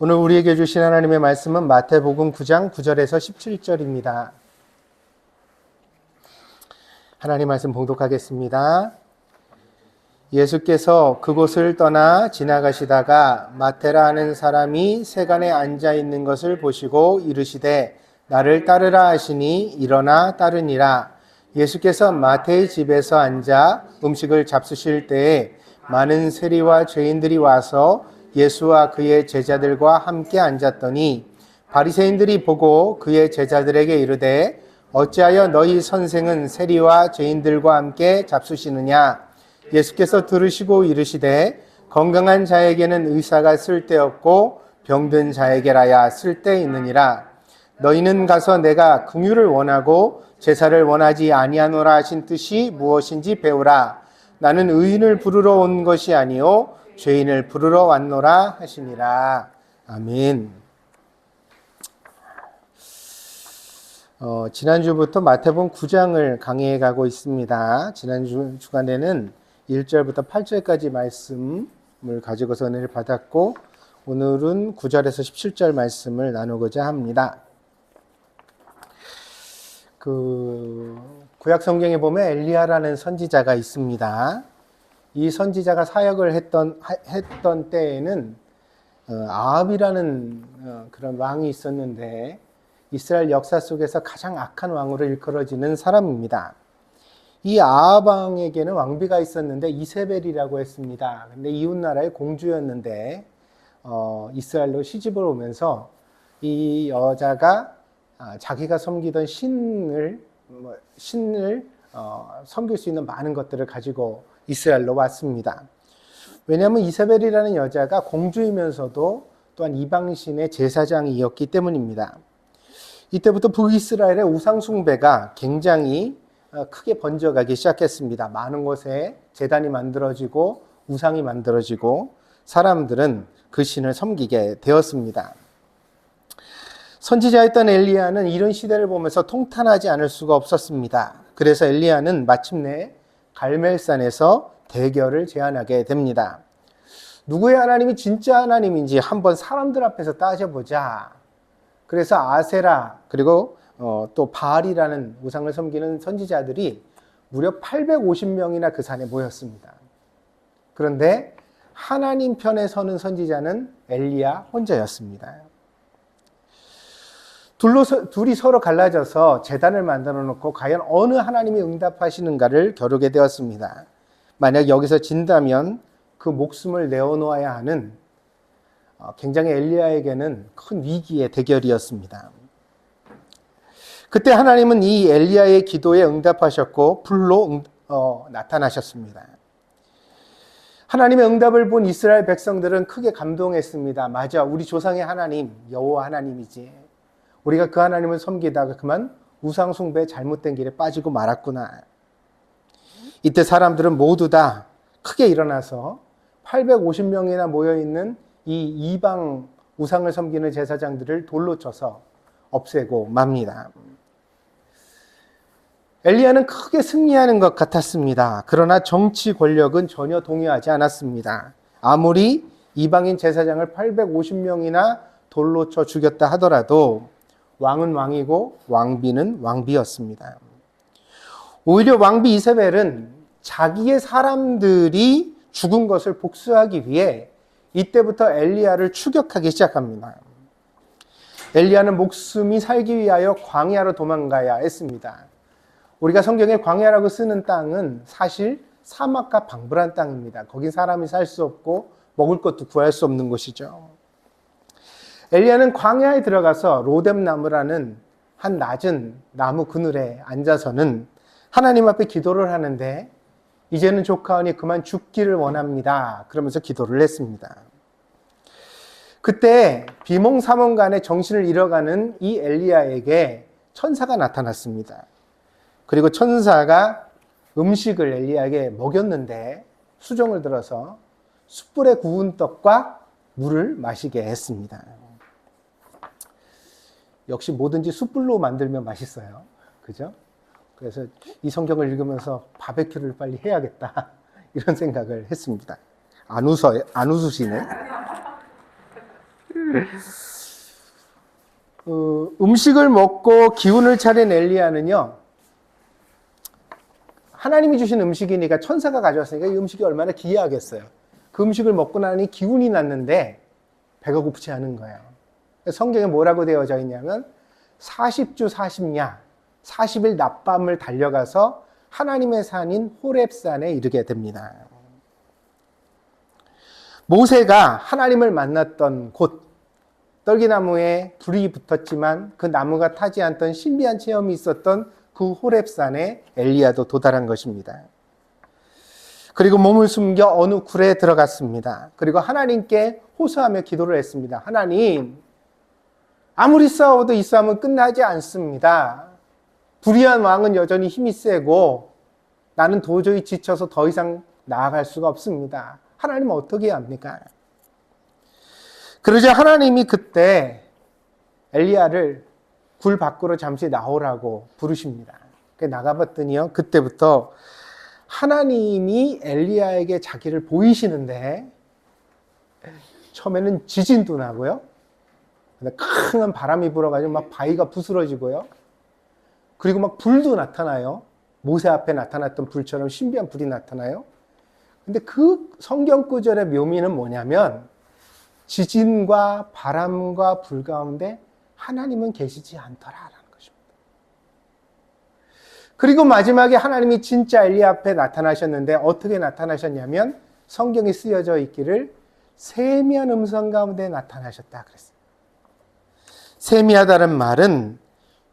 오늘 우리에게 주신 하나님의 말씀은 마태복음 9장 9절에서 17절입니다. 하나님 말씀 봉독하겠습니다. 예수께서 그곳을 떠나 지나가시다가 마테라 하는 사람이 세간에 앉아 있는 것을 보시고 이르시되 나를 따르라 하시니 일어나 따르니라. 예수께서 마태의 집에서 앉아 음식을 잡수실 때에 많은 세리와 죄인들이 와서 예수와 그의 제자들과 함께 앉았더니 바리새인들이 보고 그의 제자들에게 이르되 어찌하여 너희 선생은 세리와 죄인들과 함께 잡수시느냐. 예수께서 들으시고 이르시되 건강한 자에게는 의사가 쓸데없고 병든 자에게라야 쓸데있느니라. 너희는 가서 내가 긍휼을 원하고 제사를 원하지 아니하노라 하신 뜻이 무엇인지 배우라. 나는 의인을 부르러 온 것이 아니요 죄인을 부르러 왔노라 하시니라. 아멘. 지난주부터 마태복음 9장을 강의해 가고 있습니다. 지난주 주간에는 1절부터 8절까지 말씀을 가지고서 은혜를 받았고 오늘은 9절에서 17절 말씀을 나누고자 합니다. 구약 성경에 보면 엘리야라는 선지자가 있습니다. 이 선지자가 사역을 했던 때에는 아합이라는 그런 왕이 있었는데 이스라엘 역사 속에서 가장 악한 왕으로 일컬어지는 사람입니다. 이 아합 왕에게는 왕비가 있었는데 이세벨이라고 했습니다. 근데 이웃 나라의 공주였는데 이스라엘로 시집을 오면서 이 여자가 자기가 섬기던 신을 섬길 수 있는 많은 것들을 가지고 이스라엘로 왔습니다. 왜냐하면 이세벨이라는 여자가 공주이면서도 또한 이방신의 제사장이었기 때문입니다. 이때부터 북이스라엘의 우상 숭배가 굉장히 크게 번져가기 시작했습니다. 많은 곳에 제단이 만들어지고 우상이 만들어지고 사람들은 그 신을 섬기게 되었습니다. 선지자였던 엘리야는 이런 시대를 보면서 통탄하지 않을 수가 없었습니다. 그래서 엘리야는 마침내 갈멜산에서 대결을 제안하게 됩니다. 누구의 하나님이 진짜 하나님인지 한번 사람들 앞에서 따져보자. 그래서 아세라 그리고 또 바알이라는 우상을 섬기는 선지자들이 무려 850명이나 그 산에 모였습니다. 그런데 하나님 편에 서는 선지자는 엘리야 혼자였습니다. 둘이 서로 갈라져서 제단을 만들어 놓고 과연 어느 하나님이 응답하시는가를 겨루게 되었습니다. 만약 여기서 진다면 그 목숨을 내어놓아야 하는 굉장히 엘리야에게는 큰 위기의 대결이었습니다. 그때 하나님은 이 엘리야의 기도에 응답하셨고 불로 나타나셨습니다. 하나님의 응답을 본 이스라엘 백성들은 크게 감동했습니다. 맞아, 우리 조상의 하나님 여호와 하나님이지. 우리가 그 하나님을 섬기다가 그만 우상 숭배에 잘못된 길에 빠지고 말았구나. 이때 사람들은 모두 다 크게 일어나서 850명이나 모여있는 이 이방 우상을 섬기는 제사장들을 돌로 쳐서 없애고 맙니다. 엘리야는 크게 승리하는 것 같았습니다. 그러나 정치 권력은 전혀 동요하지 않았습니다. 아무리 이방인 제사장을 850명이나 돌로 쳐 죽였다 하더라도 왕은 왕이고 왕비는 왕비였습니다. 오히려 왕비 이세벨은 자기의 사람들이 죽은 것을 복수하기 위해 이때부터 엘리야를 추격하기 시작합니다. 엘리야는 목숨이 살기 위하여 광야로 도망가야 했습니다. 우리가 성경에 광야라고 쓰는 땅은 사실 사막과 방불한 땅입니다. 거긴 사람이 살 수 없고 먹을 것도 구할 수 없는 곳이죠. 엘리야는 광야에 들어가서 로뎀나무라는 한 낮은 나무 그늘에 앉아서는 하나님 앞에 기도를 하는데 이제는 조카오니 그만 죽기를 원합니다. 그러면서 기도를 했습니다. 그때 비몽사몽간에 정신을 잃어가는 이 엘리야에게 천사가 나타났습니다. 그리고 천사가 음식을 엘리야에게 먹였는데 수종을 들어서 숯불에 구운 떡과 물을 마시게 했습니다. 역시 뭐든지 숯불로 만들면 맛있어요. 그죠? 그래서 이 성경을 읽으면서 바베큐를 빨리 해야겠다. 이런 생각을 했습니다. 안 웃으시네. 음식을 먹고 기운을 차린 엘리야는요, 하나님이 주신 음식이니까 천사가 가져왔으니까 이 음식이 얼마나 귀하겠어요. 그 음식을 먹고 나니 기운이 났는데 배가 고프지 않은 거예요. 성경에 뭐라고 되어져 있냐면 40주 40야 40일 낮밤을 달려가서 하나님의 산인 호렙산에 이르게 됩니다. 모세가 하나님을 만났던 곳, 떨기나무에 불이 붙었지만 그 나무가 타지 않던 신비한 체험이 있었던 그 호렙산에 엘리야도 도달한 것입니다. 그리고 몸을 숨겨 어느 굴에 들어갔습니다. 그리고 하나님께 호소하며 기도를 했습니다. 하나님, 아무리 싸워도 이 싸움은 끝나지 않습니다. 불의한 왕은 여전히 힘이 세고 나는 도저히 지쳐서 더 이상 나아갈 수가 없습니다. 하나님은 어떻게 해야 합니까? 그러자 하나님이 그때 엘리야를 굴 밖으로 잠시 나오라고 부르십니다. 나가봤더니요, 그때부터 하나님이 엘리야에게 자기를 보이시는데 처음에는 지진도 나고요, 큰 바람이 불어가지고 막 바위가 부스러지고요, 그리고 막 불도 나타나요. 모세 앞에 나타났던 불처럼 신비한 불이 나타나요. 근데 그 성경 구절의 묘미는 뭐냐면 지진과 바람과 불 가운데 하나님은 계시지 않더라라는 것입니다. 그리고 마지막에 하나님이 진짜 엘리야 앞에 나타나셨는데 어떻게 나타나셨냐면 성경에 쓰여져 있기를 세미한 음성 가운데 나타나셨다 그랬어요. 세미하다는 말은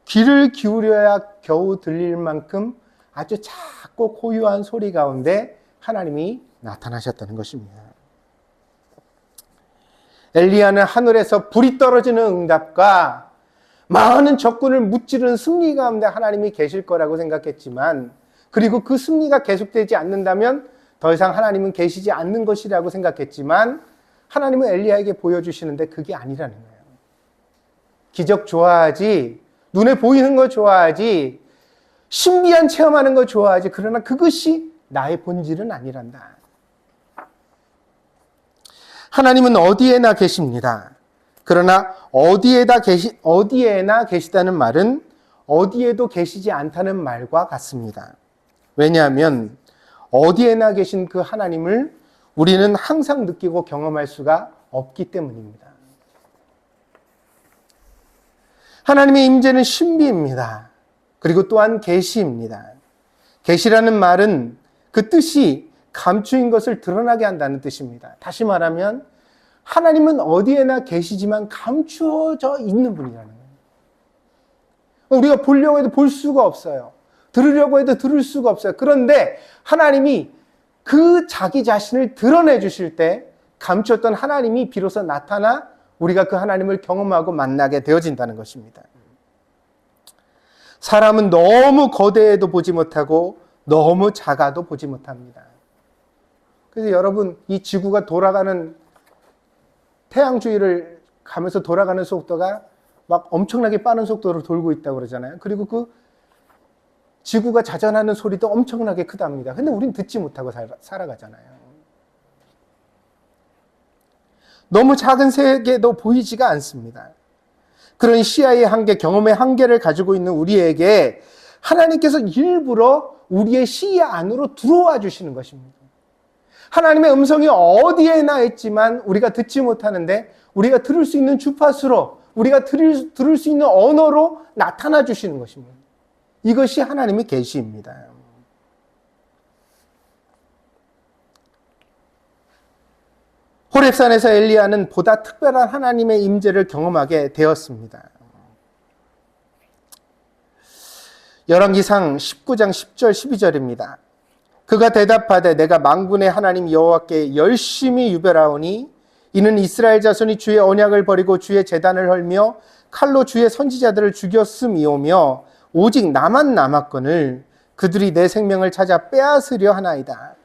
귀를 기울여야 겨우 들릴 만큼 아주 작고 고요한 소리 가운데 하나님이 나타나셨다는 것입니다. 엘리야는 하늘에서 불이 떨어지는 응답과 많은 적군을 무찌르는 승리 가운데 하나님이 계실 거라고 생각했지만, 그리고 그 승리가 계속되지 않는다면 더 이상 하나님은 계시지 않는 것이라고 생각했지만, 하나님은 엘리야에게 보여주시는데 그게 아니라는 거예요. 기적 좋아하지, 눈에 보이는 거 좋아하지, 신비한 체험하는 거 좋아하지, 그러나 그것이 나의 본질은 아니란다. 하나님은 어디에나 계십니다. 그러나 어디에나 계시다는 말은 어디에도 계시지 않다는 말과 같습니다. 왜냐하면 어디에나 계신 그 하나님을 우리는 항상 느끼고 경험할 수가 없기 때문입니다. 하나님의 임재는 신비입니다. 그리고 또한 계시입니다. 계시라는 말은 그 뜻이 감추인 것을 드러나게 한다는 뜻입니다. 다시 말하면 하나님은 어디에나 계시지만 감추어져 있는 분이라는 거예요. 우리가 보려고 해도 볼 수가 없어요. 들으려고 해도 들을 수가 없어요. 그런데 하나님이 그 자기 자신을 드러내 주실 때 감추었던 하나님이 비로소 나타나 우리가 그 하나님을 경험하고 만나게 되어진다는 것입니다. 사람은 너무 거대해도 보지 못하고 너무 작아도 보지 못합니다. 그래서 여러분, 이 지구가 돌아가는 태양 주위를 가면서 돌아가는 속도가 막 엄청나게 빠른 속도로 돌고 있다고 그러잖아요. 그리고 그 지구가 자전하는 소리도 엄청나게 크답니다. 근데 우린 듣지 못하고 살아가잖아요. 너무 작은 세계도 보이지가 않습니다. 그런 시야의 한계, 경험의 한계를 가지고 있는 우리에게 하나님께서 일부러 우리의 시야 안으로 들어와 주시는 것입니다. 하나님의 음성이 어디에나 있지만 우리가 듣지 못하는데 우리가 들을 수 있는 주파수로, 우리가 들을 수 있는 언어로 나타나 주시는 것입니다. 이것이 하나님의 계시입니다. 호렙산에서 엘리야는 보다 특별한 하나님의 임재를 경험하게 되었습니다. 열왕기상 19장 10절 12절입니다. 그가 대답하되 내가 만군의 하나님 여호와께 열심히 유별하오니 이는 이스라엘 자손이 주의 언약을 버리고 주의 제단을 헐며 칼로 주의 선지자들을 죽였음이오며 오직 나만 남았거늘 그들이 내 생명을 찾아 빼앗으려 하나이다.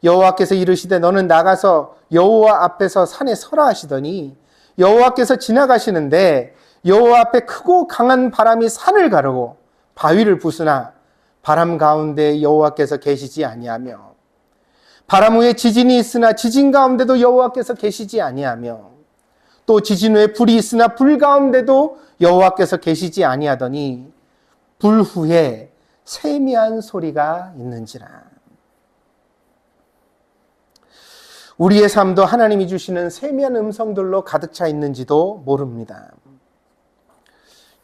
여호와께서 이르시되 너는 나가서 여호와 앞에서 산에 서라 하시더니 여호와께서 지나가시는데 여호와 앞에 크고 강한 바람이 산을 가르고 바위를 부수나 바람 가운데 여호와께서 계시지 아니하며 바람 후에 지진이 있으나 지진 가운데도 여호와께서 계시지 아니하며 또 지진 후에 불이 있으나 불 가운데도 여호와께서 계시지 아니하더니 불 후에 세미한 소리가 있는지라. 우리의 삶도 하나님이 주시는 세미한 음성들로 가득 차 있는지도 모릅니다.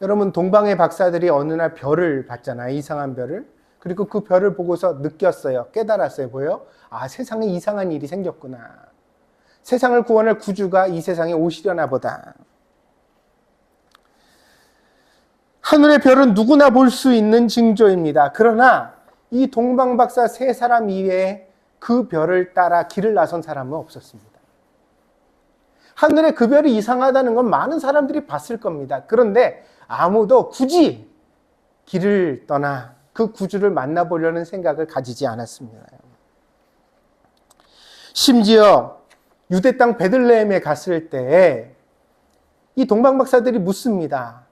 여러분, 동방의 박사들이 어느 날 별을 봤잖아요. 이상한 별을. 그리고 그 별을 보고서 느꼈어요. 깨달았어요. 뭐요? 아, 세상에 이상한 일이 생겼구나. 세상을 구원할 구주가 이 세상에 오시려나 보다. 하늘의 별은 누구나 볼 수 있는 징조입니다. 그러나 이 동방박사 세 사람 이외에 그 별을 따라 길을 나선 사람은 없었습니다. 하늘에 그 별이 이상하다는 건 많은 사람들이 봤을 겁니다. 그런데 아무도 굳이 길을 떠나 그 구주를 만나보려는 생각을 가지지 않았습니다. 심지어 유대 땅 베들레헴에 갔을 때 이 동방박사들이 묻습니다.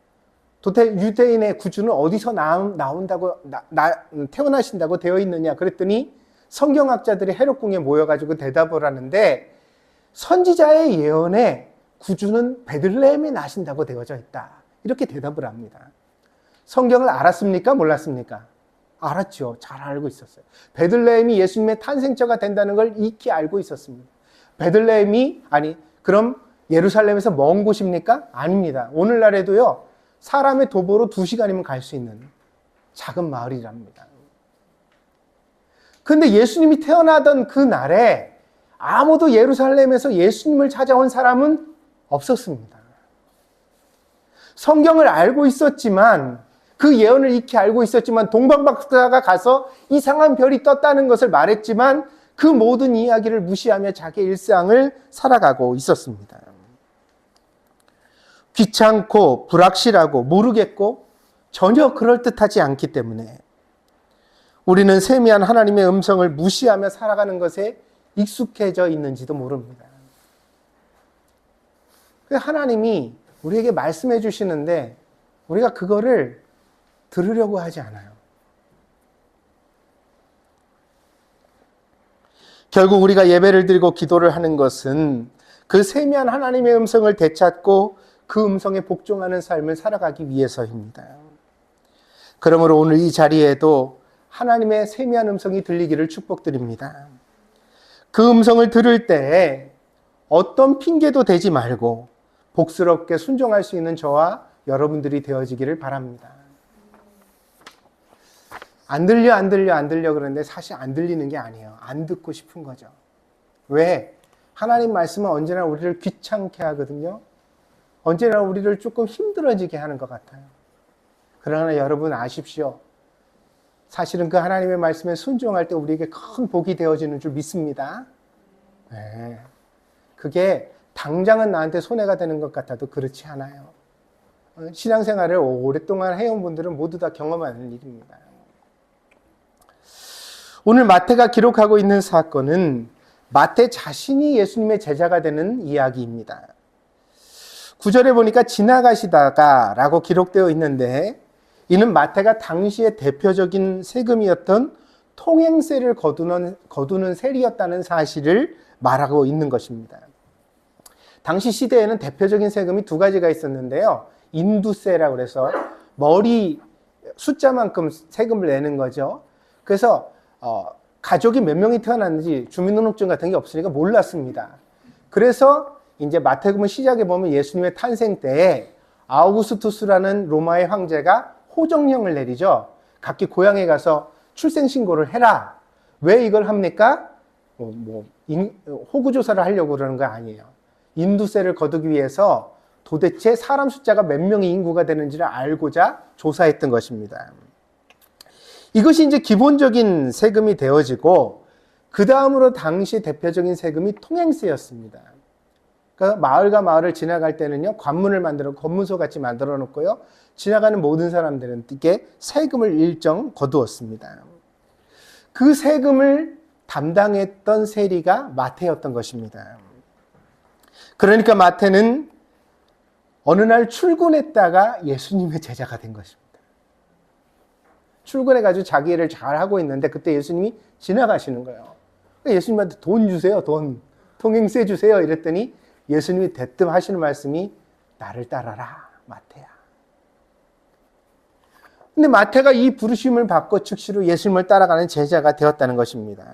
도대체 유대인의 구주는 어디서 나온다고 태어나신다고 되어 있느냐? 그랬더니 성경학자들이 헤롯궁에 모여가지고 대답을 하는데 선지자의 예언에 구주는 베들레헴에 나신다고 되어져 있다. 이렇게 대답을 합니다. 성경을 알았습니까? 몰랐습니까? 알았죠. 잘 알고 있었어요. 베들레헴이 예수님의 탄생처가 된다는 걸 익히 알고 있었습니다. 베들레헴이 그럼 예루살렘에서 먼 곳입니까? 아닙니다. 오늘날에도요. 사람의 도보로 2시간이면 갈 수 있는 작은 마을이랍니다. 근데 예수님이 태어나던 그 날에 아무도 예루살렘에서 예수님을 찾아온 사람은 없었습니다. 성경을 알고 있었지만 그 예언을 익히 알고 있었지만 동방박사가 가서 이상한 별이 떴다는 것을 말했지만 그 모든 이야기를 무시하며 자기 일상을 살아가고 있었습니다. 귀찮고 불확실하고 모르겠고 전혀 그럴듯하지 않기 때문에 우리는 세미한 하나님의 음성을 무시하며 살아가는 것에 익숙해져 있는지도 모릅니다. 하나님이 우리에게 말씀해 주시는데 우리가 그거를 들으려고 하지 않아요. 결국 우리가 예배를 드리고 기도를 하는 것은 그 세미한 하나님의 음성을 되찾고 그 음성에 복종하는 삶을 살아가기 위해서입니다. 그러므로 오늘 이 자리에도 하나님의 세미한 음성이 들리기를 축복드립니다. 그 음성을 들을 때 어떤 핑계도 대지 말고 복스럽게 순종할 수 있는 저와 여러분들이 되어지기를 바랍니다. 안 들려 그러는데 사실 안 들리는 게 아니에요. 안 듣고 싶은 거죠. 왜? 하나님 말씀은 언제나 우리를 귀찮게 하거든요. 언제나 우리를 조금 힘들어지게 하는 것 같아요. 그러나 여러분 아십시오. 사실은 그 하나님의 말씀에 순종할 때 우리에게 큰 복이 되어지는 줄 믿습니다. 네. 그게 당장은 나한테 손해가 되는 것 같아도 그렇지 않아요. 신앙생활을 오랫동안 해온 분들은 모두 다 경험하는 일입니다. 오늘 마태가 기록하고 있는 사건은 마태 자신이 예수님의 제자가 되는 이야기입니다. 9절에 보니까 지나가시다가 라고 기록되어 있는데 이는 마태가 당시의 대표적인 세금이었던 통행세를 거두는 세리였다는 사실을 말하고 있는 것입니다. 당시 시대에는 대표적인 세금이 2가지가 있었는데요. 인두세라고 해서 머리 숫자만큼 세금을 내는 거죠. 그래서 가족이 몇 명이 태어났는지 주민등록증 같은 게 없으니까 몰랐습니다. 그래서 이제 마태복음 시작에 보면 예수님의 탄생 때에 아우구스투스라는 로마의 황제가 호정령을 내리죠. 각기 고향에 가서 출생신고를 해라. 왜 이걸 합니까? 호구조사를 하려고 그러는 거 아니에요. 인두세를 거두기 위해서 도대체 사람 숫자가 몇 명의 인구가 되는지를 알고자 조사했던 것입니다. 이것이 이제 기본적인 세금이 되어지고 그 다음으로 당시 대표적인 세금이 통행세였습니다. 그러니까 마을과 마을을 지나갈 때는요, 관문을 만들어 검문소 같이 만들어 놓고요, 지나가는 모든 사람들은 이게 세금을 일정 거두었습니다. 그 세금을 담당했던 세리가 마태였던 것입니다. 그러니까 마태는 어느 날 출근했다가 예수님의 제자가 된 것입니다. 출근해가지고 자기 일을 잘 하고 있는데 그때 예수님이 지나가시는 거예요. 예수님한테 돈 주세요, 돈. 통행세 주세요. 이랬더니 예수님이 대뜸 하시는 말씀이 나를 따라라, 마태야. 근데 마태가 이 부르심을 받고 즉시로 예수님을 따라가는 제자가 되었다는 것입니다.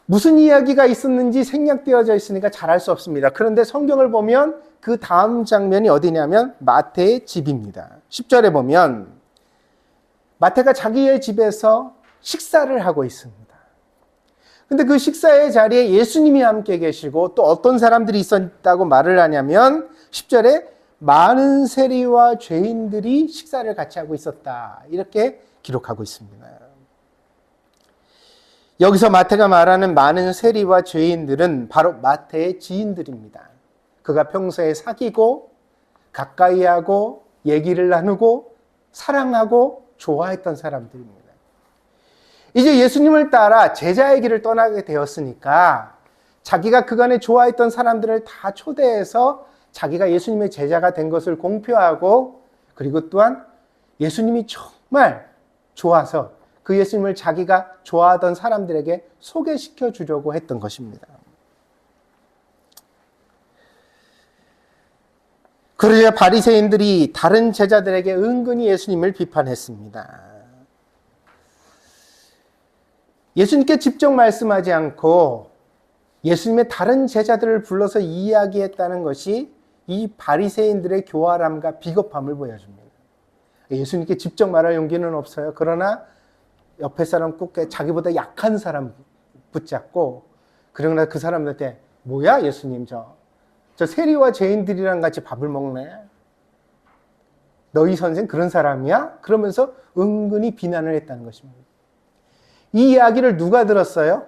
무슨 이야기가 있었는지 생략되어져 있으니까 잘 알 수 없습니다. 그런데 성경을 보면 그 다음 장면이 어디냐면 마태의 집입니다. 10절에 보면 마태가 자기의 집에서 식사를 하고 있습니다. 근데 그 식사의 자리에 예수님이 함께 계시고 또 어떤 사람들이 있었다고 말을 하냐면 10절에 많은 세리와 죄인들이 식사를 같이 하고 있었다. 이렇게 기록하고 있습니다. 여기서 마태가 말하는 많은 세리와 죄인들은 바로 마태의 지인들입니다. 그가 평소에 사귀고 가까이 하고 얘기를 나누고 사랑하고 좋아했던 사람들입니다. 이제 예수님을 따라 제자의 길을 떠나게 되었으니까 자기가 그간에 좋아했던 사람들을 다 초대해서 자기가 예수님의 제자가 된 것을 공표하고 그리고 또한 예수님이 정말 좋아서 그 예수님을 자기가 좋아하던 사람들에게 소개시켜 주려고 했던 것입니다. 그러자 바리새인들이 다른 제자들에게 은근히 예수님을 비판했습니다. 예수님께 직접 말씀하지 않고 예수님의 다른 제자들을 불러서 이야기했다는 것이 이 바리새인들의 교활함과 비겁함을 보여줍니다. 예수님께 직접 말할 용기는 없어요. 그러나 옆에 사람 꼭 자기보다 약한 사람 붙잡고 그러나 그 사람한테 뭐야 예수님 저 세리와 죄인들이랑 같이 밥을 먹네. 너희 선생 그런 사람이야? 그러면서 은근히 비난을 했다는 것입니다. 이 이야기를 누가 들었어요?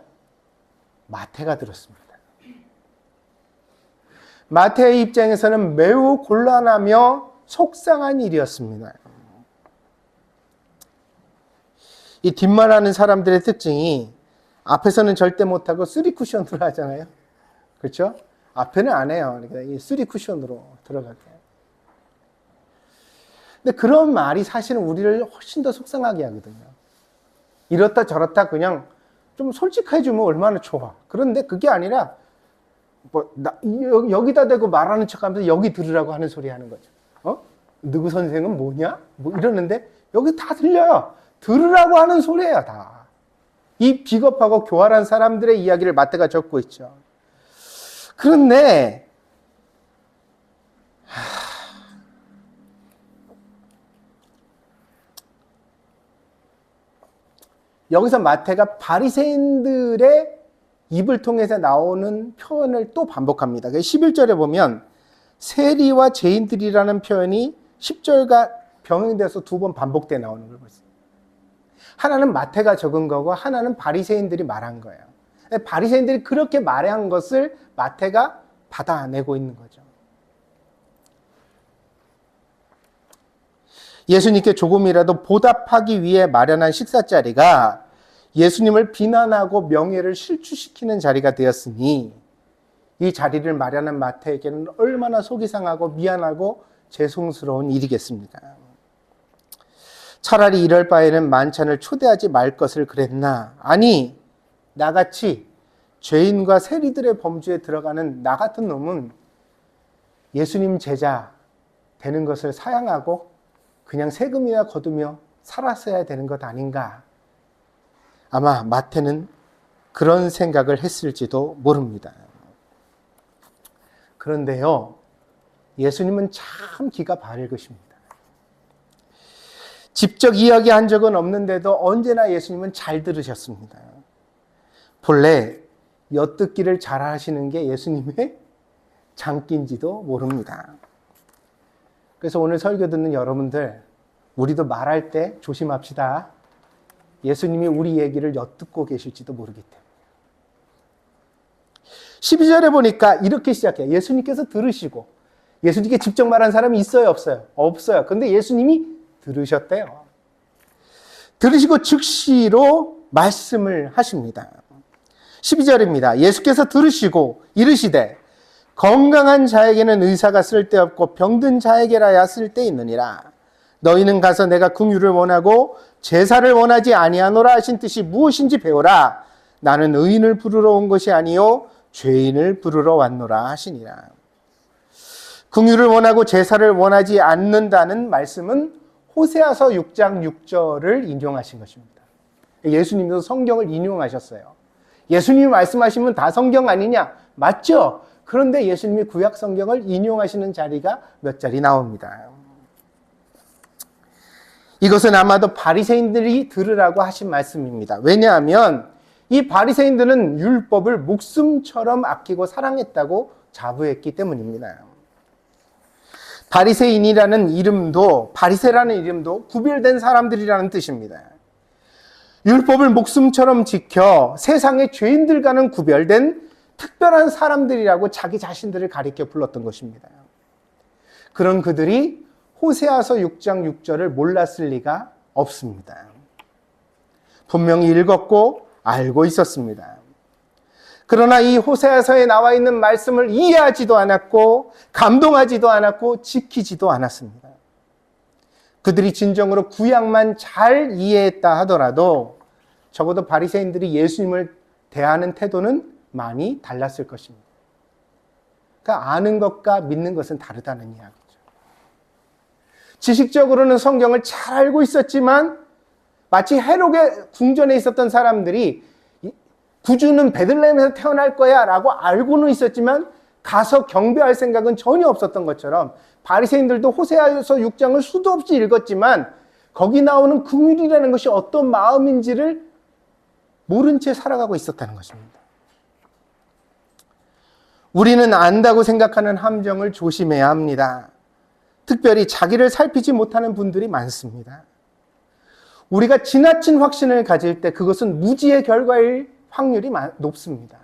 마태가 들었습니다. 마태의 입장에서는 매우 곤란하며 속상한 일이었습니다. 이 뒷말하는 사람들의 특징이 앞에서는 절대 못하고 쓰리 쿠션으로 하잖아요. 그렇죠? 앞에는 안 해요. 그러니까 이 쓰리 쿠션으로 들어가게. 근데 그런 말이 사실은 우리를 훨씬 더 속상하게 하거든요. 이렇다 저렇다 그냥 좀 솔직해지면 얼마나 좋아. 그런데 그게 아니라 여기다 대고 말하는 척하면서 여기 들으라고 하는 소리 하는 거죠. 누구 선생은 뭐냐? 뭐 이러는데 여기 다 들려요. 들으라고 하는 소리예요, 다. 이 비겁하고 교활한 사람들의 이야기를 마태가 적고 있죠. 그런데 여기서 마태가 바리새인들의 입을 통해서 나오는 표현을 또 반복합니다. 11절에 보면 세리와 죄인들이라는 표현이 10절과 병행돼서 두 번 반복돼 나오는 걸 보세요. 하나는 마태가 적은 거고 하나는 바리새인들이 말한 거예요. 바리새인들이 그렇게 말한 것을 마태가 받아내고 있는 거죠. 예수님께 조금이라도 보답하기 위해 마련한 식사 자리가 예수님을 비난하고 명예를 실추시키는 자리가 되었으니 이 자리를 마련한 마태에게는 얼마나 속이 상하고 미안하고 죄송스러운 일이겠습니까? 차라리 이럴 바에는 만찬을 초대하지 말 것을 그랬나? 아니, 나같이 죄인과 세리들의 범주에 들어가는 나 같은 놈은 예수님 제자 되는 것을 사양하고 그냥 세금이나 거두며 살았어야 되는 것 아닌가? 아마 마태는 그런 생각을 했을지도 모릅니다. 그런데요, 예수님은 참 기가 밝으십니다. 직접 이야기한 적은 없는데도 언제나 예수님은 잘 들으셨습니다. 본래 엿듣기를 잘 하시는 게 예수님의 장기인지도 모릅니다. 그래서 오늘 설교 듣는 여러분들, 우리도 말할 때 조심합시다. 예수님이 우리 얘기를 엿듣고 계실지도 모르기 때문에. 12절에 보니까 이렇게 시작해요. 예수님께서 들으시고, 예수님께 직접 말한 사람이 있어요, 없어요? 없어요. 근데 예수님이 들으셨대요. 들으시고 즉시로 말씀을 하십니다. 12절입니다. 예수께서 들으시고 이르시되 건강한 자에게는 의사가 쓸데없고 병든 자에게라야 쓸데있느니라. 너희는 가서 내가 긍휼을 원하고 제사를 원하지 아니하노라 하신 뜻이 무엇인지 배우라. 나는 의인을 부르러 온 것이 아니요 죄인을 부르러 왔노라 하시니라. 긍휼을 원하고 제사를 원하지 않는다는 말씀은 호세아서 6장 6절을 인용하신 것입니다. 예수님도 성경을 인용하셨어요. 예수님이 말씀하시면 다 성경 아니냐? 맞죠? 그런데 예수님이 구약 성경을 인용하시는 자리가 몇 자리 나옵니다. 이것은 아마도 바리새인들이 들으라고 하신 말씀입니다. 왜냐하면 이 바리새인들은 율법을 목숨처럼 아끼고 사랑했다고 자부했기 때문입니다. 바리새인이라는 이름도, 바리새라는 이름도 구별된 사람들이라는 뜻입니다. 율법을 목숨처럼 지켜 세상의 죄인들과는 구별된 특별한 사람들이라고 자기 자신들을 가리켜 불렀던 것입니다. 그런 그들이 호세아서 6장 6절을 몰랐을 리가 없습니다. 분명히 읽었고 알고 있었습니다. 그러나 이 호세아서에 나와 있는 말씀을 이해하지도 않았고 감동하지도 않았고 지키지도 않았습니다. 그들이 진정으로 구약만 잘 이해했다 하더라도 적어도 바리새인들이 예수님을 대하는 태도는 많이 달랐을 것입니다. 그러니까 아는 것과 믿는 것은 다르다는 이야기죠. 지식적으로는 성경을 잘 알고 있었지만 마치 헤롯의 궁전에 있었던 사람들이 구주는 베들레헴에서 태어날 거야 라고 알고는 있었지만 가서 경배할 생각은 전혀 없었던 것처럼 바리새인들도 호세아서 6장을 수도 없이 읽었지만 거기 나오는 긍휼이라는 것이 어떤 마음인지를 모른 채 살아가고 있었다는 것입니다. 우리는 안다고 생각하는 함정을 조심해야 합니다. 특별히 자기를 살피지 못하는 분들이 많습니다. 우리가 지나친 확신을 가질 때 그것은 무지의 결과일 확률이 높습니다.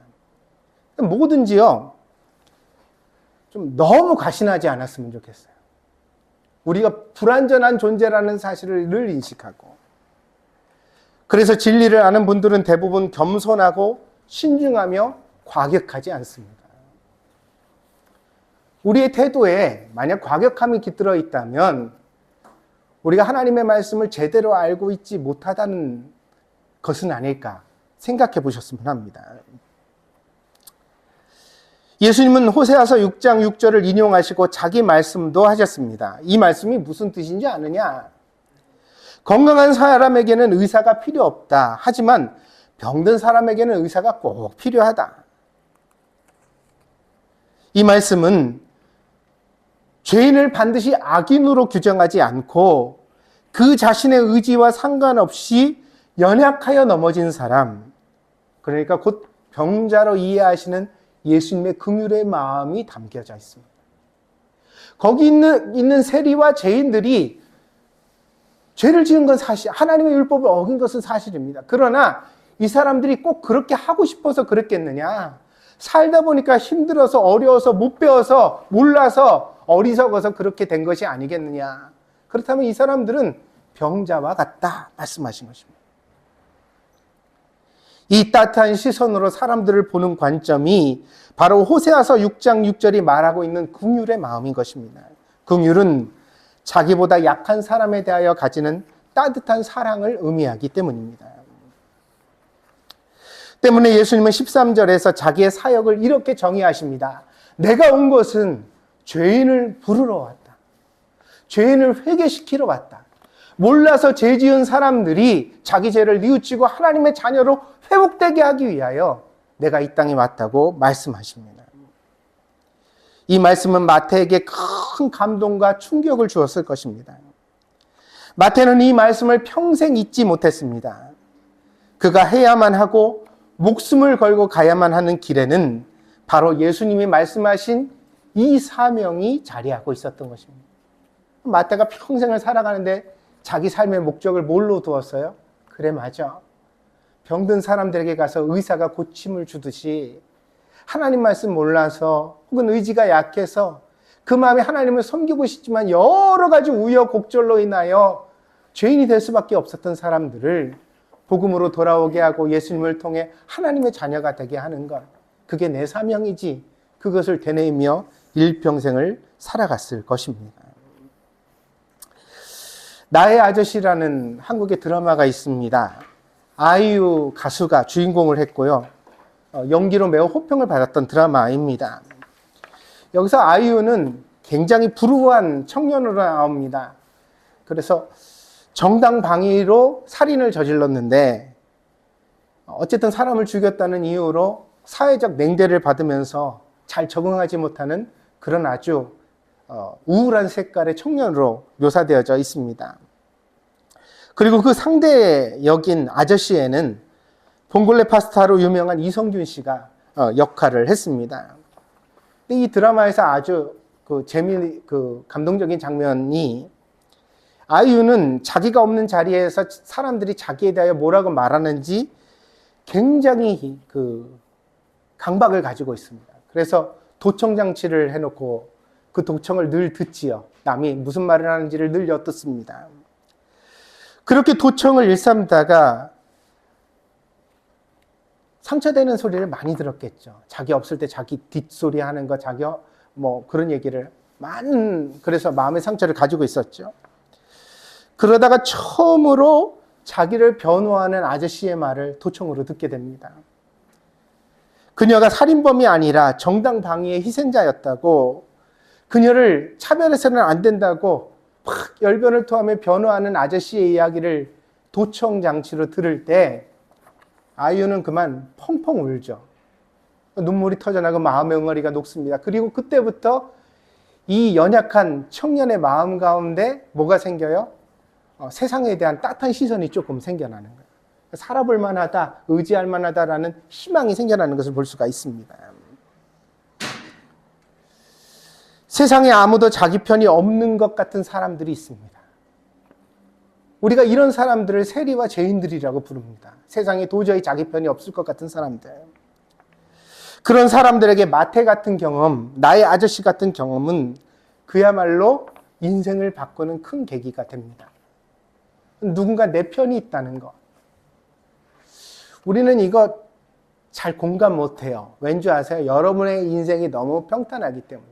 뭐든지요, 좀 너무 과신하지 않았으면 좋겠어요. 우리가 불완전한 존재라는 사실을 늘 인식하고, 그래서 진리를 아는 분들은 대부분 겸손하고 신중하며 과격하지 않습니다. 우리의 태도에 만약 과격함이 깃들어 있다면 우리가 하나님의 말씀을 제대로 알고 있지 못하다는 것은 아닐까 생각해 보셨으면 합니다. 예수님은 호세아서 6장 6절을 인용하시고 자기 말씀도 하셨습니다. 이 말씀이 무슨 뜻인지 아느냐? 건강한 사람에게는 의사가 필요 없다. 하지만 병든 사람에게는 의사가 꼭 필요하다. 이 말씀은 죄인을 반드시 악인으로 규정하지 않고 그 자신의 의지와 상관없이 연약하여 넘어진 사람, 그러니까 곧 병자로 이해하시는 예수님의 긍휼의 마음이 담겨져 있습니다. 거기 있는 세리와 죄인들이 죄를 지은 건 사실, 하나님의 율법을 어긴 것은 사실입니다. 그러나 이 사람들이 꼭 그렇게 하고 싶어서 그랬겠느냐? 살다 보니까 힘들어서 어려워서 못 배워서 몰라서 어리석어서 그렇게 된 것이 아니겠느냐? 그렇다면 이 사람들은 병자와 같다 말씀하신 것입니다. 이 따뜻한 시선으로 사람들을 보는 관점이 바로 호세아서 6장 6절이 말하고 있는 긍휼의 마음인 것입니다. 긍휼은 자기보다 약한 사람에 대하여 가지는 따뜻한 사랑을 의미하기 때문입니다. 때문에 예수님은 13절에서 자기의 사역을 이렇게 정의하십니다. 내가 온 것은 죄인을 부르러 왔다. 죄인을 회개시키러 왔다. 몰라서 죄 지은 사람들이 자기 죄를 뉘우치고 하나님의 자녀로 회복되게 하기 위하여 내가 이 땅에 왔다고 말씀하십니다. 이 말씀은 마태에게 큰 감동과 충격을 주었을 것입니다. 마태는 이 말씀을 평생 잊지 못했습니다. 그가 해야만 하고 목숨을 걸고 가야만 하는 길에는 바로 예수님이 말씀하신 이 사명이 자리하고 있었던 것입니다. 마태가 평생을 살아가는데 자기 삶의 목적을 뭘로 두었어요? 그래, 맞아. 병든 사람들에게 가서 의사가 고침을 주듯이 하나님 말씀 몰라서 혹은 의지가 약해서 그 마음에 하나님을 섬기고 싶지만 여러 가지 우여곡절로 인하여 죄인이 될 수밖에 없었던 사람들을 복음으로 돌아오게 하고 예수님을 통해 하나님의 자녀가 되게 하는 것, 그게 내 사명이지. 그것을 되뇌이며 일평생을 살아갔을 것입니다. 나의 아저씨라는 한국의 드라마가 있습니다. 아이유 가수가 주인공을 했고요. 연기로 매우 호평을 받았던 드라마입니다. 여기서 아이유는 굉장히 불우한 청년으로 나옵니다. 그래서 정당방위로 살인을 저질렀는데 어쨌든 사람을 죽였다는 이유로 사회적 냉대를 받으면서 잘 적응하지 못하는 그런 아주 우울한 색깔의 청년으로 묘사되어져 있습니다. 그리고 그 상대 역인 아저씨에는 봉골레 파스타로 유명한 이성균 씨가 역할을 했습니다. 이 드라마에서 아주 감동적인 장면이 아이유는 자기가 없는 자리에서 사람들이 자기에 대하여 뭐라고 말하는지 굉장히 강박을 가지고 있습니다. 그래서 도청 장치를 해놓고 그 도청을 늘 듣지요. 남이 무슨 말을 하는지를 늘 엿듣습니다. 그렇게 도청을 일삼다가 상처되는 소리를 많이 들었겠죠. 자기 없을 때 자기 뒷소리 하는 거, 그런 얘기를 그래서 마음의 상처를 가지고 있었죠. 그러다가 처음으로 자기를 변호하는 아저씨의 말을 도청으로 듣게 됩니다. 그녀가 살인범이 아니라 정당 방위의 희생자였다고, 그녀를 차별해서는 안 된다고 막 열변을 토하며 변호하는 아저씨의 이야기를 도청 장치로 들을 때 아이유는 그만 펑펑 울죠. 눈물이 터져나고 마음의 응어리가 녹습니다. 그리고 그때부터 이 연약한 청년의 마음 가운데 뭐가 생겨요? 세상에 대한 따뜻한 시선이 조금 생겨나는 거예요. 살아볼 만하다, 의지할 만하다라는 희망이 생겨나는 것을 볼 수가 있습니다. 세상에 아무도 자기 편이 없는 것 같은 사람들이 있습니다. 우리가 이런 사람들을 세리와 죄인들이라고 부릅니다. 세상에 도저히 자기 편이 없을 것 같은 사람들. 그런 사람들에게 마태 같은 경험, 나의 아저씨 같은 경험은 그야말로 인생을 바꾸는 큰 계기가 됩니다. 누군가 내 편이 있다는 것. 우리는 이거 잘 공감 못해요. 왠지 아세요? 여러분의 인생이 너무 평탄하기 때문에.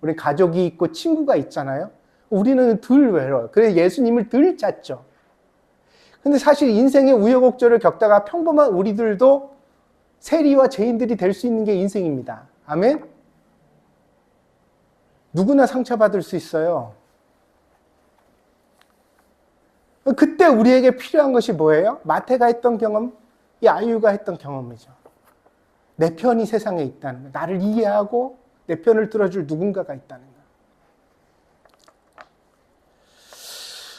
우리 가족이 있고 친구가 있잖아요. 우리는 덜 외로워요. 그래서 예수님을 덜 찾죠. 근데 사실 인생의 우여곡절을 겪다가 평범한 우리들도 세리와 죄인들이 될 수 있는 게 인생입니다. 아멘? 누구나 상처받을 수 있어요. 그때 우리에게 필요한 것이 뭐예요? 마태가 했던 경험, 이 아이유가 했던 경험이죠. 내 편이 세상에 있다는 거. 나를 이해하고 내 편을 들어줄 누군가가 있다는 거.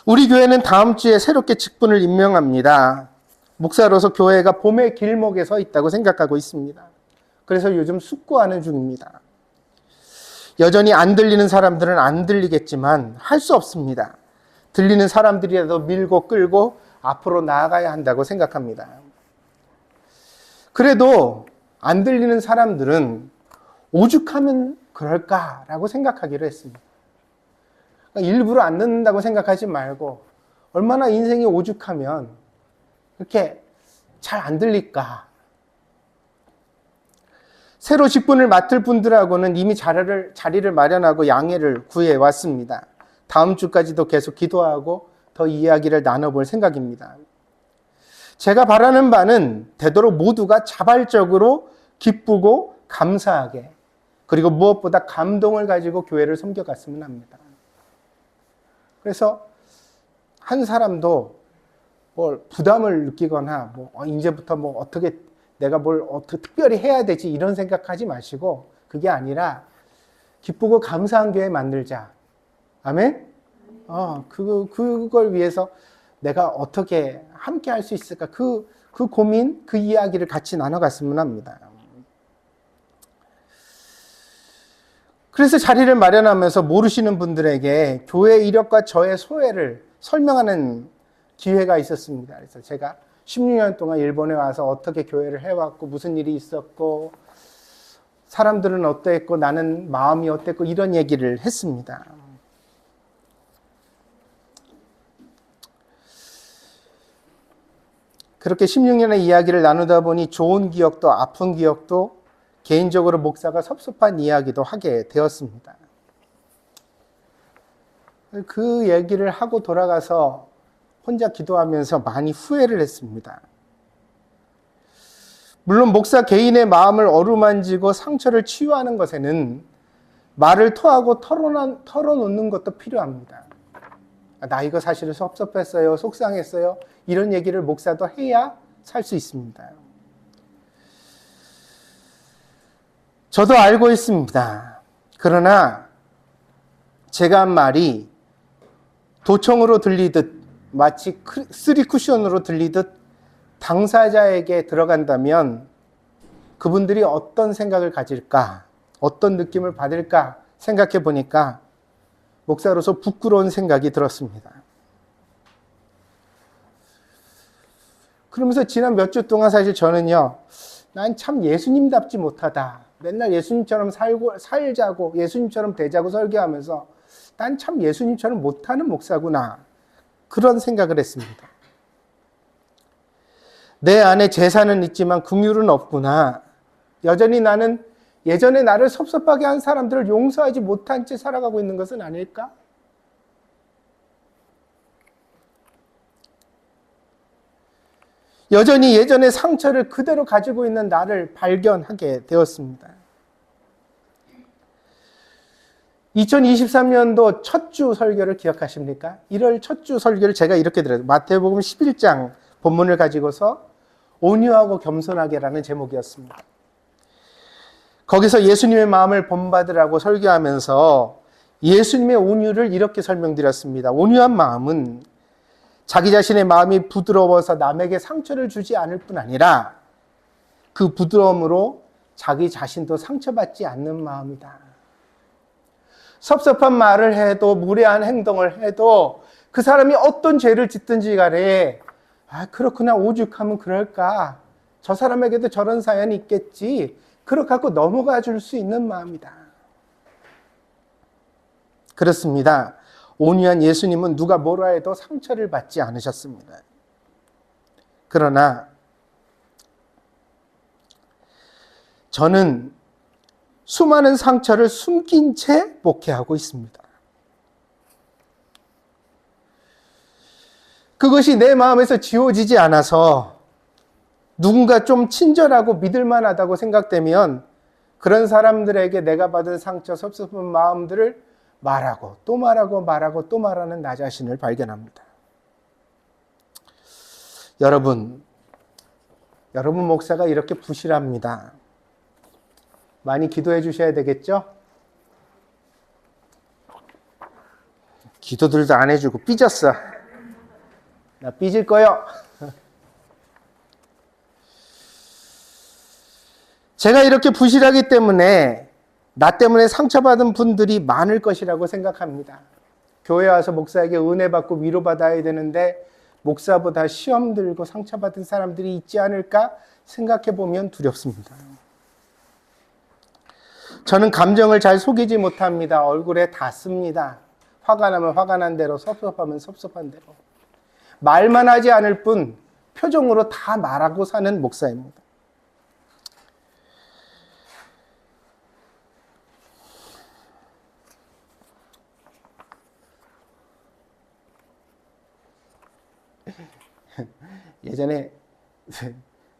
우리 교회는 다음 주에 새롭게 직분을 임명합니다. 목사로서 교회가 봄의 길목에 서 있다고 생각하고 있습니다. 그래서 요즘 숙고하는 중입니다. 여전히 안 들리는 사람들은 안 들리겠지만 할 수 없습니다. 들리는 사람들이라도 밀고 끌고 앞으로 나아가야 한다고 생각합니다. 그래도 안 들리는 사람들은 오죽하면 그럴까라고 생각하기로 했습니다. 일부러 안 듣는다고 생각하지 말고 얼마나 인생이 오죽하면 이렇게 잘 안 들릴까. 새로 직분을 맡을 분들하고는 이미 자리를 마련하고 양해를 구해왔습니다. 다음 주까지도 계속 기도하고 더 이야기를 나눠볼 생각입니다. 제가 바라는 바는 되도록 모두가 자발적으로 기쁘고 감사하게, 그리고 무엇보다 감동을 가지고 교회를 섬겨갔으면 합니다. 그래서 한 사람도 부담을 느끼거나 이제부터 어떻게 내가 어떻게 특별히 해야 되지 이런 생각하지 마시고, 그게 아니라 기쁘고 감사한 교회 만들자. 아멘? 그걸 위해서 내가 어떻게 함께 할 수 있을까? 그 고민, 그 이야기를 같이 나눠갔으면 합니다. 그래서 자리를 마련하면서 모르시는 분들에게 교회 이력과 저의 소회를 설명하는 기회가 있었습니다. 그래서 제가 16년 동안 일본에 와서 어떻게 교회를 해왔고, 무슨 일이 있었고, 사람들은 어땠고, 나는 마음이 어땠고, 이런 얘기를 했습니다. 그렇게 16년의 이야기를 나누다 보니 좋은 기억도 아픈 기억도 개인적으로 목사가 섭섭한 이야기도 하게 되었습니다. 그 얘기를 하고 돌아가서 혼자 기도하면서 많이 후회를 했습니다. 물론 목사 개인의 마음을 어루만지고 상처를 치유하는 것에는 말을 토하고 털어놓는 것도 필요합니다. 나 이거 사실은 섭섭했어요, 속상했어요, 이런 얘기를 목사도 해야 살 수 있습니다. 저도 알고 있습니다. 그러나 제가 한 말이 도청으로 들리듯, 마치 쓰리 쿠션으로 들리듯 당사자에게 들어간다면 그분들이 어떤 생각을 가질까, 어떤 느낌을 받을까 생각해 보니까 목사로서 부끄러운 생각이 들었습니다. 그러면서 지난 몇 주 동안 사실 저는요, 난 참 예수님답지 못하다. 맨날 예수님처럼 살자고, 예수님처럼 되자고 설교하면서 난 참 예수님처럼 못하는 목사구나. 그런 생각을 했습니다. 내 안에 재산은 있지만 긍휼은 없구나. 여전히 나는 예전에 나를 섭섭하게 한 사람들을 용서하지 못한 채 살아가고 있는 것은 아닐까? 여전히 예전의 상처를 그대로 가지고 있는 나를 발견하게 되었습니다. 2023년도 첫 주 설교를 기억하십니까? 1월 첫 주 설교를 제가 이렇게 드렸어요. 마태복음 11장 본문을 가지고서 온유하고 겸손하게라는 제목이었습니다. 거기서 예수님의 마음을 본받으라고 설교하면서 예수님의 온유를 이렇게 설명드렸습니다. 온유한 마음은 자기 자신의 마음이 부드러워서 남에게 상처를 주지 않을 뿐 아니라 그 부드러움으로 자기 자신도 상처받지 않는 마음이다. 섭섭한 말을 해도, 무례한 행동을 해도 그 사람이 어떤 죄를 짓든지 간에 그렇구나, 오죽하면 그럴까, 저 사람에게도 저런 사연이 있겠지, 그렇게 하고 넘어가 줄 수 있는 마음이다. 그렇습니다. 온유한 예수님은 누가 뭐라 해도 상처를 받지 않으셨습니다. 그러나 저는 수많은 상처를 숨긴 채 목회하고 있습니다. 그것이 내 마음에서 지워지지 않아서 누군가 좀 친절하고 믿을만하다고 생각되면 그런 사람들에게 내가 받은 상처, 섭섭한 마음들을 말하고 또 말하고 말하고 또 말하는 나 자신을 발견합니다. 여러분 목사가 이렇게 부실합니다. 많이 기도해 주셔야 되겠죠? 기도들도 안 해주고 삐졌어. 나 삐질 거요. 제가 이렇게 부실하기 때문에 나 때문에 상처받은 분들이 많을 것이라고 생각합니다. 교회 와서 목사에게 은혜 받고 위로받아야 되는데 목사보다 시험 들고 상처받은 사람들이 있지 않을까 생각해 보면 두렵습니다. 저는 감정을 잘 속이지 못합니다. 얼굴에 다 씁니다. 화가 나면 화가 난 대로, 섭섭하면 섭섭한 대로. 말만 하지 않을 뿐 표정으로 다 말하고 사는 목사입니다. 예전에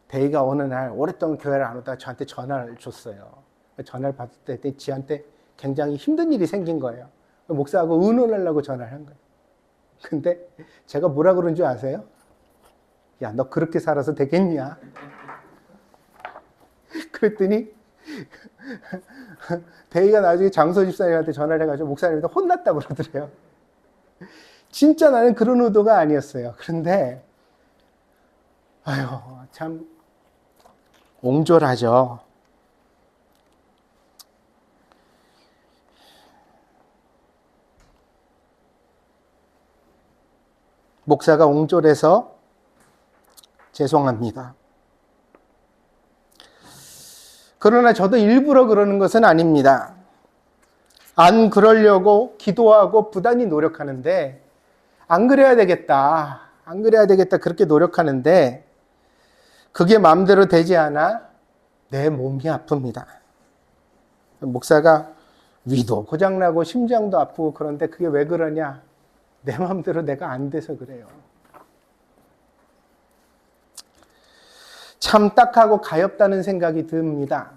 대희가 어느 날 오랫동안 교회를 안 오다가 저한테 전화를 줬어요. 전화를 받을 때 지한테 굉장히 힘든 일이 생긴 거예요. 목사하고 의논하려고 전화를 한 거예요. 근데 제가 뭐라 그런 줄 아세요? 야, 너 그렇게 살아서 되겠냐? 그랬더니 대희가 나중에 장소 집사님한테 전화를 해가지고 목사님한테 혼났다고 그러더래요. 진짜 나는 그런 의도가 아니었어요. 그런데 아유, 참 옹졸하죠. 목사가 옹졸해서 죄송합니다. 그러나 저도 일부러 그러는 것은 아닙니다. 안 그러려고 기도하고 부단히 노력하는데 안 그래야 되겠다. 안 그래야 되겠다. 그렇게 노력하는데 그게 마음대로 되지 않아 내 몸이 아픕니다. 목사가 위도 고장나고 심장도 아프고 그런데 그게 왜 그러냐? 내 마음대로 내가 안 돼서 그래요. 참 딱하고 가엾다는 생각이 듭니다.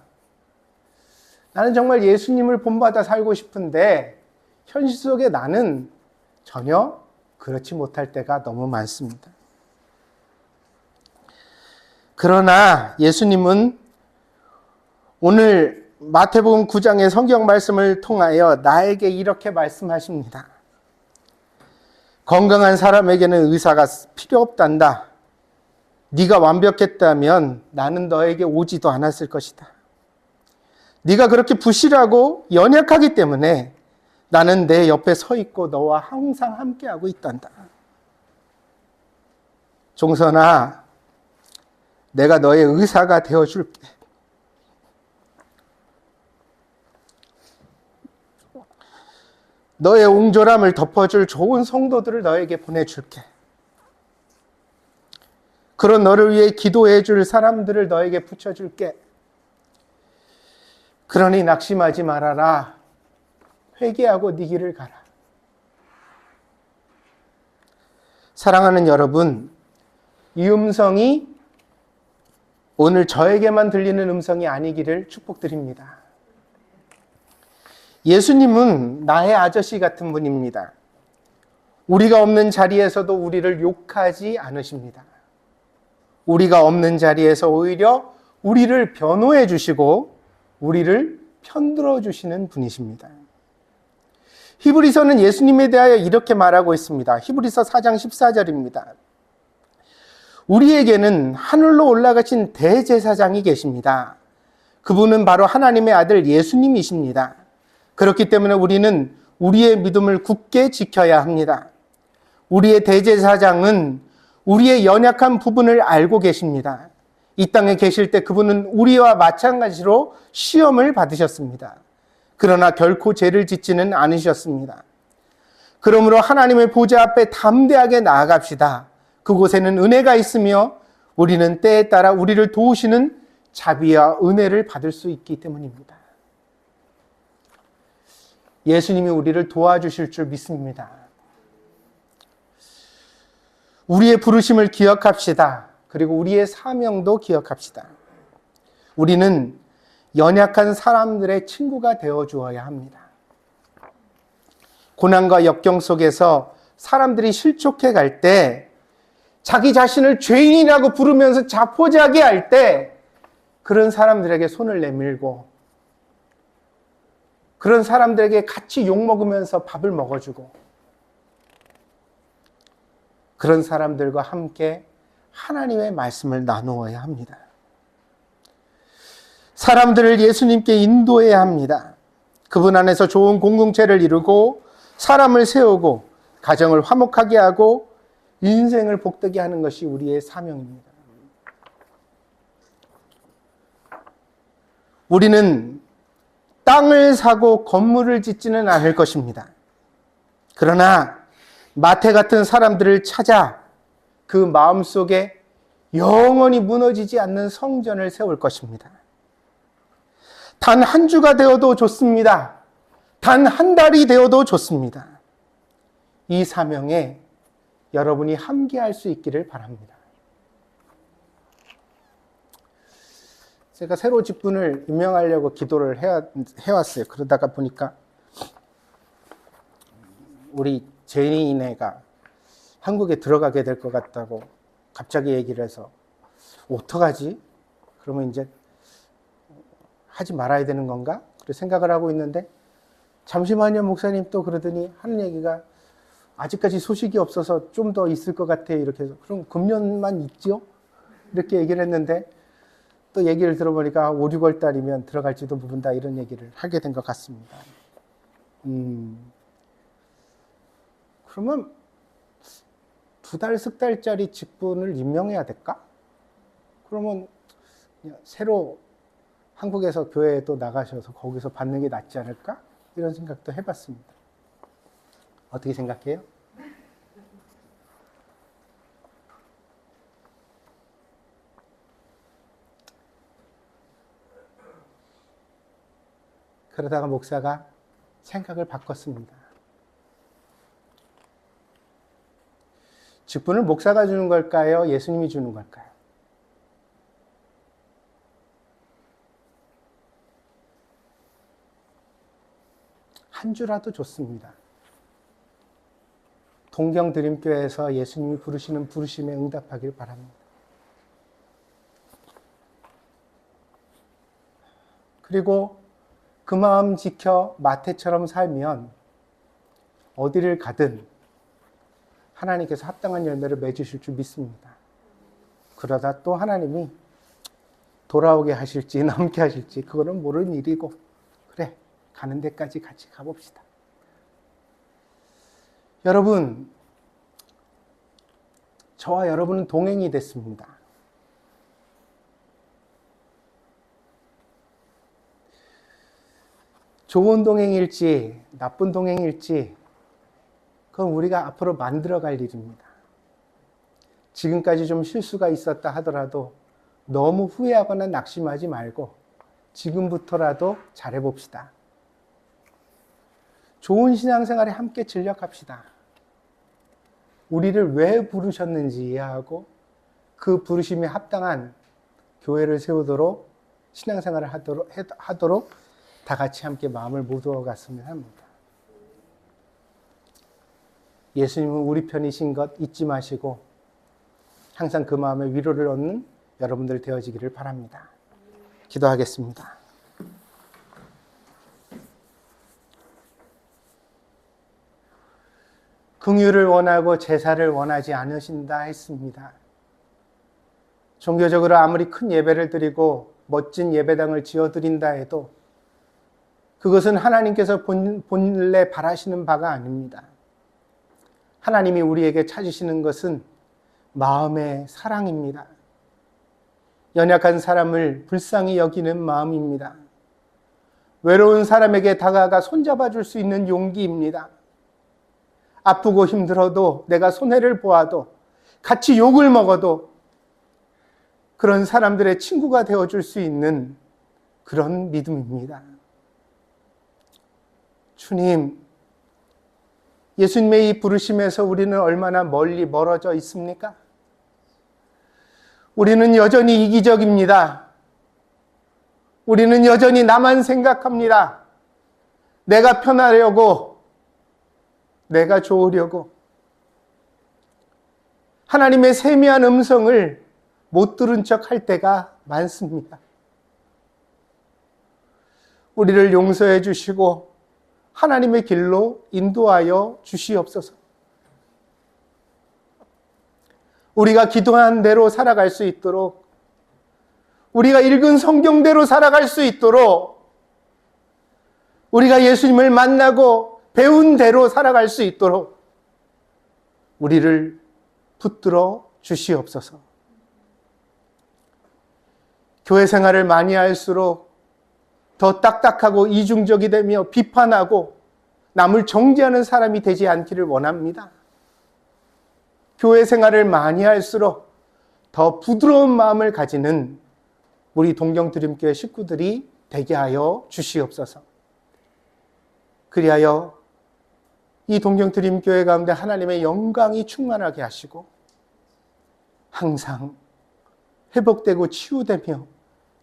나는 정말 예수님을 본받아 살고 싶은데 현실 속에 나는 전혀 그렇지 못할 때가 너무 많습니다. 그러나 예수님은 오늘 마태복음 9장의 성경 말씀을 통하여 나에게 이렇게 말씀하십니다. 건강한 사람에게는 의사가 필요 없단다. 네가 완벽했다면 나는 너에게 오지도 않았을 것이다. 네가 그렇게 부실하고 연약하기 때문에 나는 내 옆에 서 있고 너와 항상 함께하고 있단다. 종선아, 내가 너의 의사가 되어줄게. 너의 옹졸함을 덮어줄 좋은 성도들을 너에게 보내줄게. 그런 너를 위해 기도해 줄 사람들을 너에게 붙여줄게. 그러니 낙심하지 말아라. 회개하고 네 길을 가라. 사랑하는 여러분, 이 음성이 오늘 저에게만 들리는 음성이 아니기를 축복드립니다. 예수님은 나의 아저씨 같은 분입니다. 우리가 없는 자리에서도 우리를 욕하지 않으십니다. 우리가 없는 자리에서 오히려 우리를 변호해 주시고 우리를 편들어 주시는 분이십니다. 히브리서는 예수님에 대하여 이렇게 말하고 있습니다. 히브리서 4장 14절입니다. 우리에게는 하늘로 올라가신 대제사장이 계십니다. 그분은 바로 하나님의 아들 예수님이십니다. 그렇기 때문에 우리는 우리의 믿음을 굳게 지켜야 합니다. 우리의 대제사장은 우리의 연약한 부분을 알고 계십니다. 이 땅에 계실 때 그분은 우리와 마찬가지로 시험을 받으셨습니다. 그러나 결코 죄를 짓지는 않으셨습니다. 그러므로 하나님의 보좌 앞에 담대하게 나아갑시다. 그곳에는 은혜가 있으며 우리는 때에 따라 우리를 도우시는 자비와 은혜를 받을 수 있기 때문입니다. 예수님이 우리를 도와주실 줄 믿습니다. 우리의 부르심을 기억합시다. 그리고 우리의 사명도 기억합시다. 우리는 연약한 사람들의 친구가 되어 주어야 합니다. 고난과 역경 속에서 사람들이 실족해 갈 때, 자기 자신을 죄인이라고 부르면서 자포자기 할 때, 그런 사람들에게 손을 내밀고, 그런 사람들에게 같이 욕먹으면서 밥을 먹어주고, 그런 사람들과 함께 하나님의 말씀을 나누어야 합니다. 사람들을 예수님께 인도해야 합니다. 그분 안에서 좋은 공동체를 이루고 사람을 세우고 가정을 화목하게 하고 인생을 복되게 하는 것이 우리의 사명입니다. 우리는 땅을 사고 건물을 짓지는 않을 것입니다. 그러나 마태 같은 사람들을 찾아 그 마음속에 영원히 무너지지 않는 성전을 세울 것입니다. 단 한 주가 되어도 좋습니다. 단 한 달이 되어도 좋습니다. 이 사명에 여러분이 함께할 수 있기를 바랍니다. 제가 새로 직분을 임명하려고 기도를 해왔어요. 그러다가 보니까 우리 제니네가 한국에 들어가게 될 것 같다고 갑자기 얘기를 해서 어떡하지? 그러면 이제 하지 말아야 되는 건가? 그렇게 생각을 하고 있는데 잠시만요 목사님 또 그러더니 하는 얘기가 아직까지 소식이 없어서 좀 더 있을 것 같아요. 이렇게 해서 그럼 금년만 있죠? 이렇게 얘기를 했는데 또 얘기를 들어보니까 5, 6월 달이면 들어갈지도 모른다 이런 얘기를 하게 된 것 같습니다. 그러면 2달, 석 달짜리 직분을 임명해야 될까? 그러면 그냥 새로 한국에서 교회에 또 나가셔서 거기서 받는 게 낫지 않을까? 이런 생각도 해봤습니다. 어떻게 생각해요? 그러다가 목사가 생각을 바꿨습니다. 직분을 목사가 주는 걸까요? 예수님이 주는 걸까요? 한 주라도 좋습니다. 동경드림교회에서 예수님이 부르시는 부르심에 응답하길 바랍니다. 그리고 그 마음 지켜 마태처럼 살면 어디를 가든 하나님께서 합당한 열매를 맺으실 줄 믿습니다. 그러다 또 하나님이 돌아오게 하실지 남게 하실지 그거는 모르는 일이고, 그래, 가는 데까지 같이 가봅시다. 여러분, 저와 여러분은 동행이 됐습니다. 좋은 동행일지 나쁜 동행일지 그건 우리가 앞으로 만들어갈 일입니다. 지금까지 좀 실수가 있었다 하더라도 너무 후회하거나 낙심하지 말고 지금부터라도 잘해봅시다. 좋은 신앙생활에 함께 전력합시다. 우리를 왜 부르셨는지 이해하고 그 부르심에 합당한 교회를 세우도록 신앙생활을 하도록 다 같이 함께 마음을 모두어 갔으면 합니다. 예수님은 우리 편이신 것 잊지 마시고 항상 그 마음에 위로를 얻는 여러분들 되어지기를 바랍니다. 기도하겠습니다. 긍휼을 원하고 제사를 원하지 않으신다 했습니다. 종교적으로 아무리 큰 예배를 드리고 멋진 예배당을 지어드린다 해도 그것은 하나님께서 본래 바라시는 바가 아닙니다. 하나님이 우리에게 찾으시는 것은 마음의 사랑입니다. 연약한 사람을 불쌍히 여기는 마음입니다. 외로운 사람에게 다가가 손잡아 줄 수 있는 용기입니다. 아프고 힘들어도 내가 손해를 보아도 같이 욕을 먹어도 그런 사람들의 친구가 되어줄 수 있는 그런 믿음입니다. 주님, 예수님의 이 부르심에서 우리는 얼마나 멀리 멀어져 있습니까? 우리는 여전히 이기적입니다. 우리는 여전히 나만 생각합니다. 내가 편하려고, 내가 좋으려고. 하나님의 세미한 음성을 못 들은 척 할 때가 많습니다. 우리를 용서해 주시고 하나님의 길로 인도하여 주시옵소서. 우리가 기도한 대로 살아갈 수 있도록, 우리가 읽은 성경대로 살아갈 수 있도록, 우리가 예수님을 만나고 배운 대로 살아갈 수 있도록 우리를 붙들어 주시옵소서. 교회 생활을 많이 할수록 더 딱딱하고 이중적이 되며 비판하고 남을 정죄하는 사람이 되지 않기를 원합니다. 교회 생활을 많이 할수록 더 부드러운 마음을 가지는 우리 동경드림교회 식구들이 되게 하여 주시옵소서. 그리하여 이 동경드림교회 가운데 하나님의 영광이 충만하게 하시고 항상 회복되고 치유되며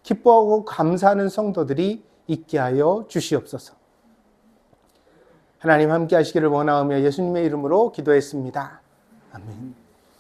기뻐하고 감사하는 성도들이 있게 하여 주시옵소서. 하나님 함께 하시기를 원하오며 예수님의 이름으로 기도했습니다. 아멘.